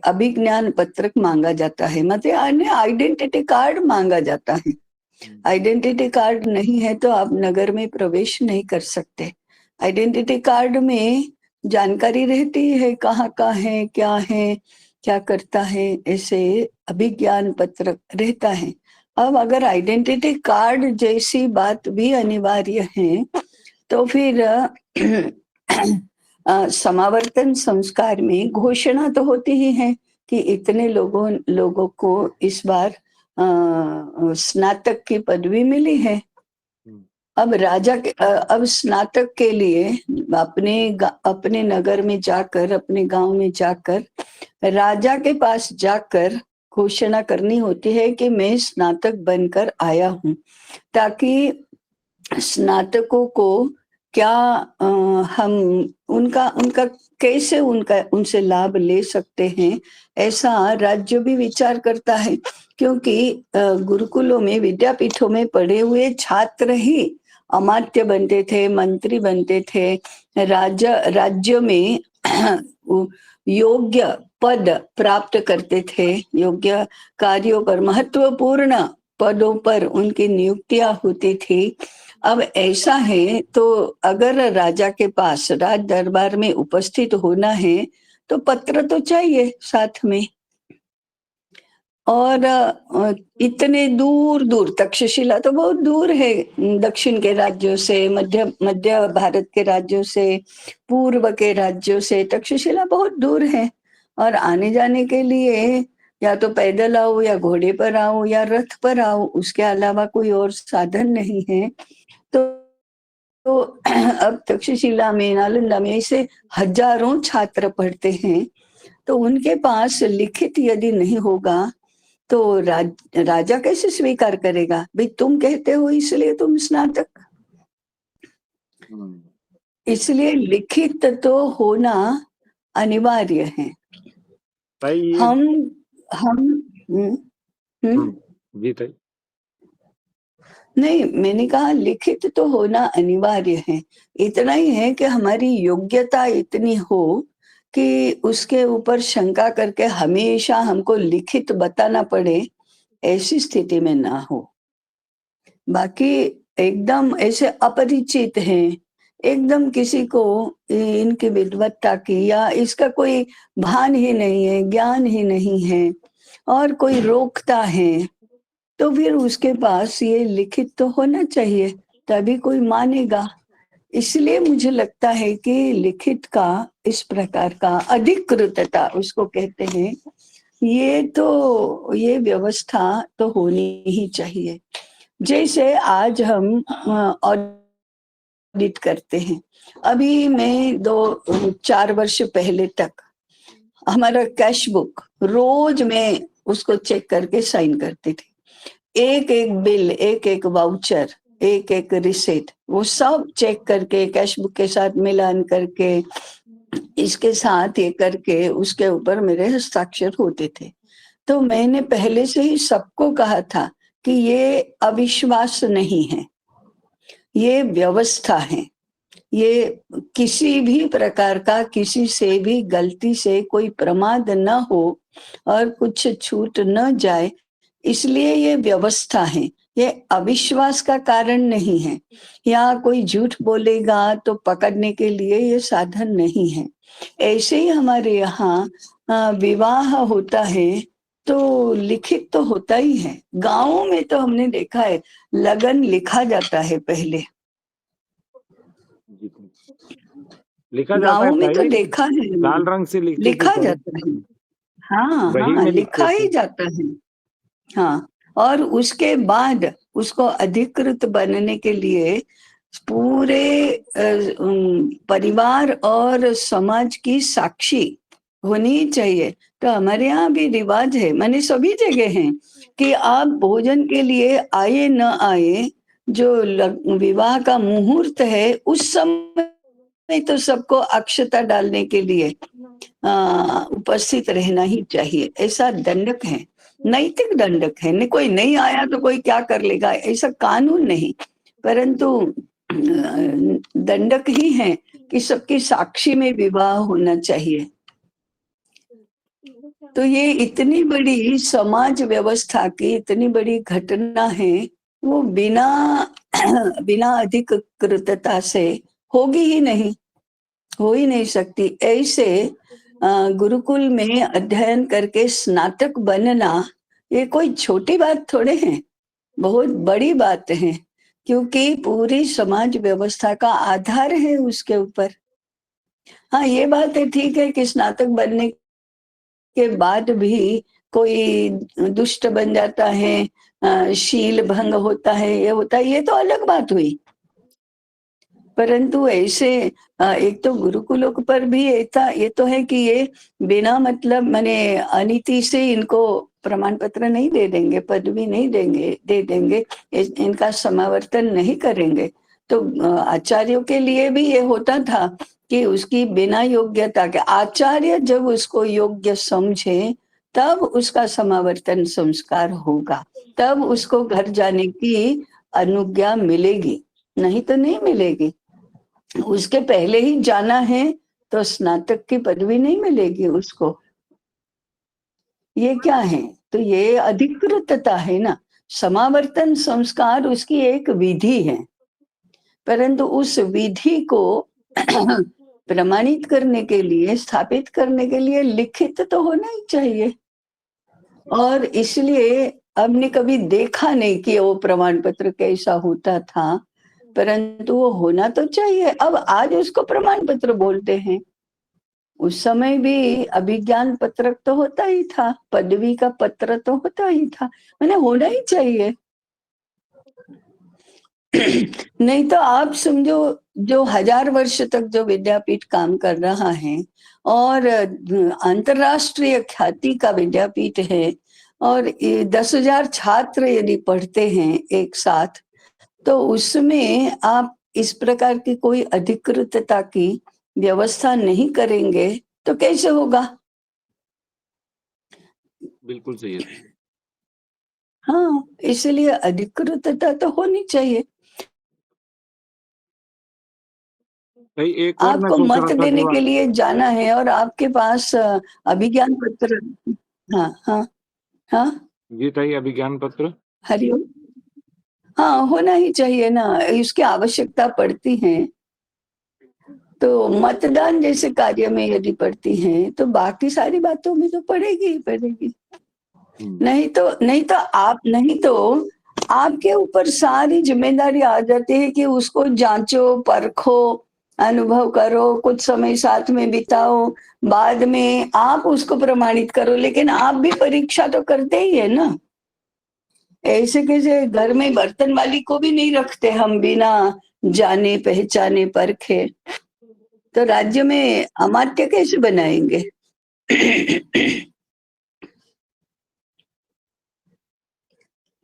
अभिज्ञान पत्रक मांगा जाता है, मतलब आइडेंटिटी कार्ड मांगा जाता है। आइडेंटिटी कार्ड नहीं है तो आप नगर में प्रवेश नहीं कर सकते। आइडेंटिटी कार्ड में जानकारी रहती है कहाँ का है, क्या करता है, ऐसे अभिज्ञान पत्रक रहता है। अब अगर आइडेंटिटी कार्ड जैसी बात भी अनिवार्य है तो फिर समावर्तन संस्कार में घोषणा तो होती ही है कि इतने लोगों को इस बार स्नातक की पदवी मिली है। अब अब स्नातक के लिए अपने नगर में जाकर, अपने गांव में जाकर राजा के पास जाकर घोषणा करनी होती है कि मैं स्नातक बनकर आया हूं, ताकि स्नातकों को क्या हम उनका उनका कैसे उनसे लाभ ले सकते हैं, ऐसा राज्य भी विचार करता है। क्योंकि गुरुकुलों में, विद्यापीठों में पढ़े हुए छात्र ही अमात्य बनते थे, मंत्री बनते थे, राज्य में योग्य पद प्राप्त करते थे, योग्य कार्यों पर, महत्वपूर्ण पदों पर उनकी नियुक्तियां होती थी। अब ऐसा है तो अगर राजा के पास राज दरबार में उपस्थित होना है तो पत्र तो चाहिए साथ में। और इतने दूर दूर, तक्षशिला तो बहुत दूर है दक्षिण के राज्यों से, मध्य भारत के राज्यों से, पूर्व के राज्यों से तक्षशिला बहुत दूर है। और आने जाने के लिए या तो पैदल आओ, या घोड़े पर आओ, या रथ पर आओ, उसके अलावा कोई और साधन नहीं है। तो अब तक्षशिला में, नालंदा में ऐसे हजारों छात्र पढ़ते हैं, तो उनके पास लिखित यदि नहीं होगा तो राजा कैसे स्वीकार करेगा? भाई तुम कहते हो इसलिए तुम स्नातक। इसलिए लिखित तो होना अनिवार्य है। हम जी तो नहीं, मैंने कहा लिखित तो होना अनिवार्य है। इतना ही है कि हमारी योग्यता इतनी हो कि उसके ऊपर शंका करके हमेशा हमको लिखित बताना पड़े, ऐसी स्थिति में ना हो। बाकी एकदम ऐसे अपरिचित हैं, एकदम किसी को इनकी विद्वत्ता की या इसका कोई भान ही नहीं है, ज्ञान ही नहीं है, और कोई रोकता है, तो फिर उसके पास ये लिखित तो होना चाहिए, तभी कोई मानेगा। इसलिए मुझे लगता है कि लिखित का इस प्रकार का अधिकृतता उसको कहते हैं, ये व्यवस्था तो होनी ही चाहिए। जैसे आज हम ऑडिट करते हैं, अभी मैं 4 वर्ष पहले तक हमारा कैश बुक रोज मैं उसको चेक करके साइन करती थी। एक एक बिल, एक एक वाउचर, एक एक रिसीट, वो सब चेक करके कैश बुक के साथ मिलान करके, इसके साथ ये करके उसके ऊपर मेरे हस्ताक्षर होते थे। तो मैंने पहले से ही सबको कहा था कि ये अविश्वास नहीं है, ये व्यवस्था है। ये किसी भी प्रकार का, किसी से भी गलती से कोई प्रमाद न हो और कुछ छूट न जाए, इसलिए ये व्यवस्था है। ये अविश्वास का कारण नहीं है, या कोई झूठ बोलेगा तो पकड़ने के लिए ये साधन नहीं है। ऐसे ही हमारे यहाँ विवाह होता है तो लिखित तो होता ही है। गाँवों में तो हमने देखा है लगन लिखा जाता है पहले, लिखा जाता गाँव है, में तो देखा है, लाल रंग से लिखा जाता है। हाँ हाँ, लिखा ही जाता है। हाँ, और उसके बाद उसको अधिकृत बनने के लिए पूरे परिवार और समाज की साक्षी होनी चाहिए। तो हमारे यहाँ भी रिवाज है, माने सभी जगह है, कि आप भोजन के लिए आए न आए, जो विवाह का मुहूर्त है उस समय तो सबको अक्षता डालने के लिए उपस्थित रहना ही चाहिए। ऐसा दंडक है, नैतिक दंडक है। नहीं, कोई नहीं आया तो कोई क्या कर लेगा, ऐसा कानून नहीं, परंतु दंडक ही है कि सबकी साक्षी में विवाह होना चाहिए। तो ये इतनी बड़ी समाज व्यवस्था की इतनी बड़ी घटना है, वो बिना बिना अधिकृतता से होगी ही नहीं, हो ही नहीं सकती। ऐसे गुरुकुल में अध्ययन करके स्नातक बनना ये कोई छोटी बात थोड़े है, बहुत बड़ी बात है, क्योंकि पूरी समाज व्यवस्था का आधार है उसके ऊपर। हाँ, ये बात है, ठीक है कि स्नातक बनने के बाद भी कोई दुष्ट बन जाता है, शील भंग होता है, ये होता है, ये तो अलग बात हुई। परंतु ऐसे एक तो गुरुकुलों पर भी ऐसा ये तो है कि ये बिना मतलब माने अनीति से इनको प्रमाण पत्र नहीं दे देंगे, पदवी नहीं दे देंगे, इनका समावर्तन नहीं करेंगे। तो आचार्यों के लिए भी ये होता था कि उसकी बिना योग्यता के आचार्य जब उसको योग्य समझे तब उसका समावर्तन संस्कार होगा, तब उसको घर जाने की अनुज्ञा मिलेगी, नहीं तो नहीं मिलेगी। उसके पहले ही जाना है तो स्नातक की पदवी नहीं मिलेगी उसको। ये क्या है? तो ये अधिकृतता है ना। समावर्तन संस्कार उसकी एक विधि है, परंतु उस विधि को प्रमाणित करने के लिए, स्थापित करने के लिए लिखित तो होना ही चाहिए। और इसलिए हमने कभी देखा नहीं कि वो प्रमाण पत्र कैसा होता था, परंतु वो होना तो चाहिए। अब आज उसको प्रमाण पत्र बोलते हैं, उस समय भी अभिज्ञान पत्रक तो होता ही था, पदवी का पत्र तो होता ही था, मैंने होना ही चाहिए। नहीं तो आप समझो, जो 1000 वर्ष तक जो विद्यापीठ काम कर रहा है और अंतरराष्ट्रीय ख्याति का विद्यापीठ है, और 10,000 छात्र यदि पढ़ते हैं एक साथ, तो उसमें आप इस प्रकार की कोई अधिकृतता की व्यवस्था नहीं करेंगे तो कैसे होगा? बिल्कुल सही है। हाँ, इसलिए अधिकृतता तो होनी चाहिए। भाई एक और मैं आपको सोच मत रहा था देने जो के लिए जाना है और आपके पास अभिज्ञान पत्र। हाँ, हाँ, हाँ, जी ताई अभिज्ञान पत्र हरिओम। हाँ, होना ही चाहिए ना, इसकी आवश्यकता पड़ती है। तो मतदान जैसे कार्य में यदि पड़ती है, तो बाकी सारी बातों में तो पड़ेगी ही पड़ेगी। नहीं तो आपके ऊपर सारी जिम्मेदारी आ जाती है कि उसको जांचो, परखो, अनुभव करो, कुछ समय साथ में बिताओ, बाद में आप उसको प्रमाणित करो, लेकिन आप भी परीक्षा तो करते ही है ना। ऐसे कैसे घर में बर्तन वाली को भी नहीं रखते हम बिना जाने पहचाने परखे, तो राज्य में अमात्य कैसे बनाएंगे?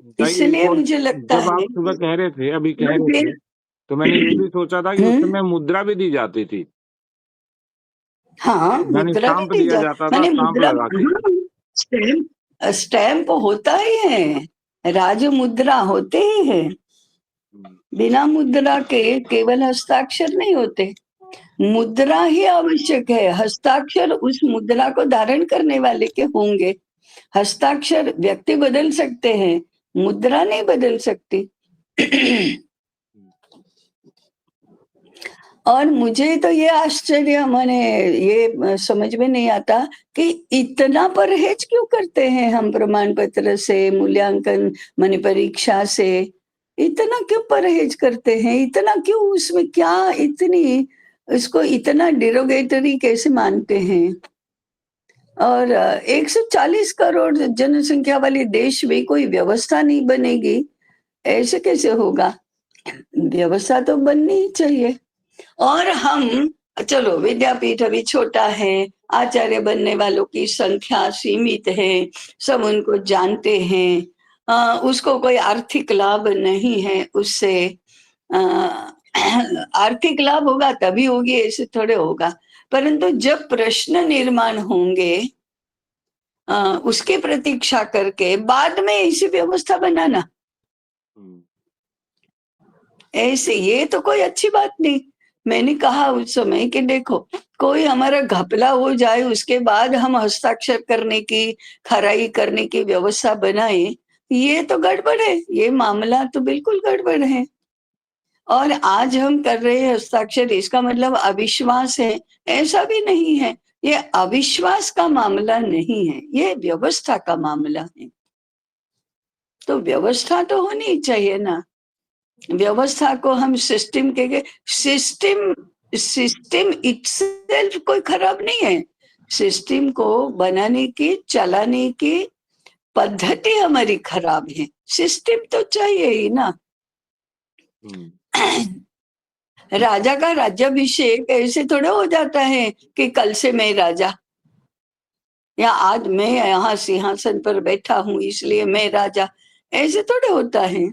ताई एक इसलिए और, मुझे लगता जब आप है सुबह कह रहे थे, अभी कह मैं रहे फिर थे, तो मैंने ये भी सोचा था कि उस समय मुद्रा भी दी जाती थी, हाँ, यानी मुद्रा भी स्टाम्प दी दिया जा जाता था मैंने स्टाम्प मुद्रा, लगा के। हाँ, स्टैम्प स्टैम्प होता ही है, राज मुद्रा होते ही है। बिना मुद्रा के केवल हस्ताक्षर नहीं होते, मुद्रा ही आवश्यक है। हस्ताक्षर उस मुद्रा को धारण करने वाले के होंगे। हस्ताक्षर व्यक्ति बदल सकते हैं, मुद्रा नहीं बदल सकती। और मुझे तो ये आश्चर्य माने ये समझ में नहीं आता कि इतना परहेज क्यों करते हैं हम प्रमाण पत्र से, मूल्यांकन माने परीक्षा से, इतना क्यों परहेज करते हैं? इतना क्यों उसमें क्या इतनी इसको इतना डिरोगेटरी कैसे मानते हैं? और 140 करोड़ जनसंख्या वाले देश में कोई व्यवस्था नहीं बनेगी, ऐसे कैसे होगा? व्यवस्था तो बननी ही चाहिए। और हम चलो विद्यापीठ अभी छोटा है, आचार्य बनने वालों की संख्या सीमित है, सब उनको जानते हैं, उसको कोई आर्थिक लाभ नहीं है उससे। अ, आर्थिक लाभ होगा तभी होगी, ऐसे थोड़े होगा। परंतु जब प्रश्न निर्माण होंगे, उसकी प्रतीक्षा करके बाद में ऐसी व्यवस्था बनाना, ऐसे ये तो कोई अच्छी बात नहीं। मैंने कहा उस समय कि देखो, कोई हमारा घपला हो जाए उसके बाद हम हस्ताक्षर करने की, खराई करने की व्यवस्था बनाए, ये तो गड़बड़ है, ये मामला तो बिल्कुल गड़बड़ है। और आज हम कर रहे हैं हस्ताक्षर, इसका मतलब अविश्वास है, ऐसा भी नहीं है। ये अविश्वास का मामला नहीं है, ये व्यवस्था का मामला है। तो व्यवस्था तो होनी चाहिए ना। व्यवस्था को हम सिस्टम के सिस्टम सिस्टम इटसेल्फ कोई खराब नहीं है। सिस्टम को बनाने की, चलाने की पद्धति हमारी खराब है। सिस्टम तो चाहिए ही ना। राजा का राज्याभिषेक ऐसे थोड़ा हो जाता है कि कल से मैं राजा, या आज मैं यहाँ सिंहासन पर बैठा हूं इसलिए मैं राजा, ऐसे थोड़े होता है।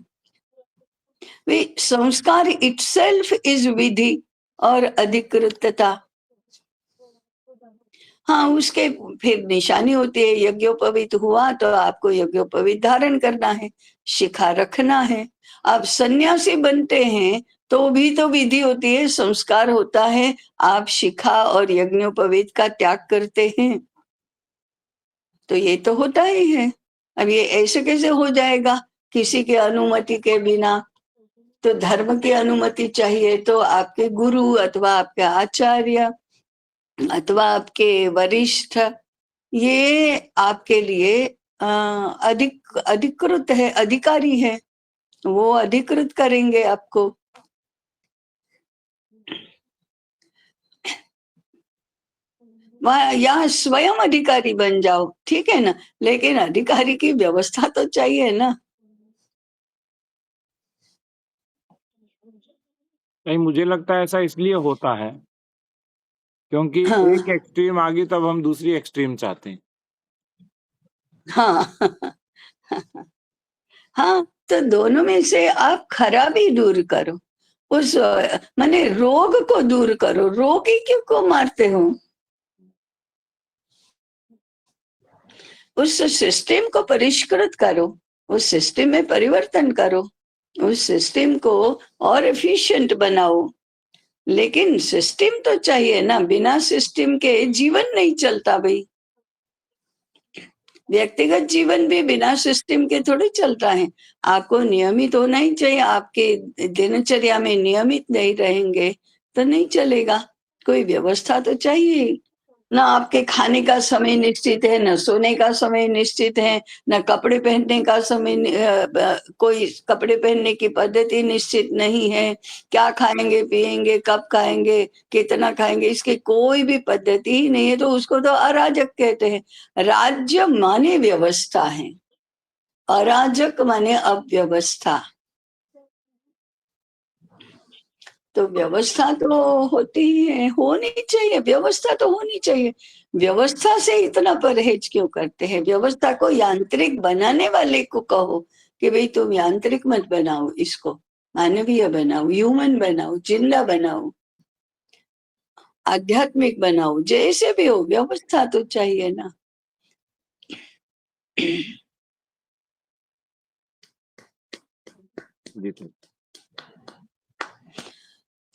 वे संस्कार इटसेल्फ इज विधि और अधिकृतता। हाँ, उसके फिर निशानी होती है। यज्ञोपवीत हुआ तो आपको यज्ञोपवीत धारण करना है, शिखा रखना है। आप सन्यासी बनते हैं तो भी तो विधि होती है, संस्कार होता है। आप शिखा और यज्ञोपवीत का त्याग करते हैं, तो ये तो होता ही है। अब ये ऐसे कैसे हो जाएगा किसी के अनुमति के बिना? तो धर्म की अनुमति चाहिए, तो आपके गुरु अथवा आपके आचार्य अथवा आपके वरिष्ठ, ये आपके लिए अधिकृत है, अधिकारी है, वो अधिकृत करेंगे आपको। वहां यहाँ स्वयं अधिकारी बन जाओ, ठीक है ना, लेकिन अधिकारी की व्यवस्था तो चाहिए ना। नहीं, मुझे लगता है ऐसा इसलिए होता है क्योंकि हाँ एक एक्सट्रीम आ गई तब हम दूसरी एक्सट्रीम चाहते हैं। हाँ हाँ, तो दोनों में से आप खराबी दूर करो, उस माने रोग को दूर करो। रोगी क्यों को मारते हो? उस सिस्टम को परिष्कृत करो, उस सिस्टम में परिवर्तन करो, उस सिस्टम को और एफिशिएंट बनाओ। लेकिन सिस्टम तो चाहिए ना, बिना सिस्टम के जीवन नहीं चलता भाई। व्यक्तिगत जीवन भी बिना सिस्टम के थोड़ी चलता है। आपको नियमित होना ही चाहिए। आपके दिनचर्या में नियमित नहीं रहेंगे तो नहीं चलेगा। कोई व्यवस्था तो चाहिए। ना आपके खाने का समय निश्चित है, न सोने का समय निश्चित है, न कपड़े पहनने का समय, कोई कपड़े पहनने की पद्धति निश्चित नहीं है। क्या खाएंगे पिएंगे, कब खाएंगे, कितना खाएंगे, इसकी कोई भी पद्धति ही नहीं है। तो उसको तो अराजक कहते हैं। राज्य माने व्यवस्था है, अराजक माने अव्यवस्था। तो व्यवस्था तो होती ही है, होनी चाहिए, व्यवस्था तो होनी चाहिए। व्यवस्था से इतना परहेज क्यों करते हैं? व्यवस्था को यांत्रिक बनाने वाले को कहो कि भाई तुम यांत्रिक मत बनाओ, इसको मानवीय बनाओ, ह्यूमन बनाओ, जिंदा बनाओ, आध्यात्मिक बनाओ, जैसे भी हो, व्यवस्था तो चाहिए ना। जी।